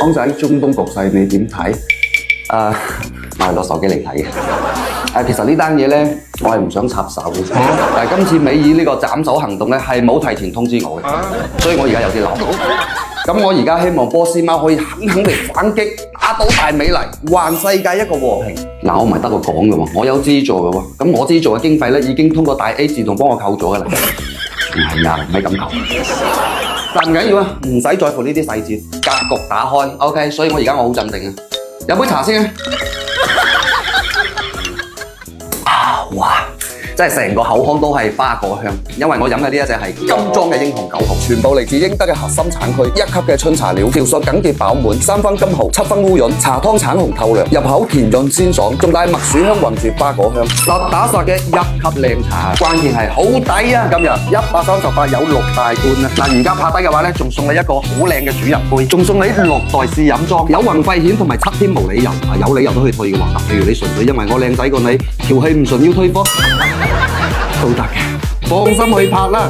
講仔，中東局勢你點睇？我係攞手機嚟睇嘅。其實呢單嘢呢，我係唔想插手嘅。但係今次美爾呢個斬首行動呢，係冇提前通知我嘅，所以我而家有啲嬲。咁我而家希望波斯貓可以狠狠地反擊，打倒大美麗，還世界一個和平。嗱，我唔係得個講嘅喎，我有資助嘅喎。咁我資助嘅經費呢，已經通過大 A 自動幫我扣咗嘅啦。唔係啊，唔係咁扣。但唔緊要啊，唔使在乎呢啲細節，格局打開 ，OK。所以我而家好鎮定啊，飲杯茶先啊。哇！真係成個口腔都係花果香，因為我飲嘅呢一隻係金裝嘅英雄九號，全部嚟自英德嘅核心產區，1級嘅春茶料，條索緊結飽滿，3分金蠔，7分烏潤，茶湯橙紅透亮，入口甜潤鮮爽，仲帶麥薯香混住花果香，實打實嘅1級靚茶，關鍵係好抵啊！今日138有6大罐啊！嗱，而家拍低嘅話呢，仲送你一個好靚嘅主人杯，仲送你6袋試飲裝，有運費險同埋7天無理由，有理由都可以退嘅喎。譬如你純粹因為我靚仔過你，條氣唔順要退貨。都得嘅，放心去拍啦。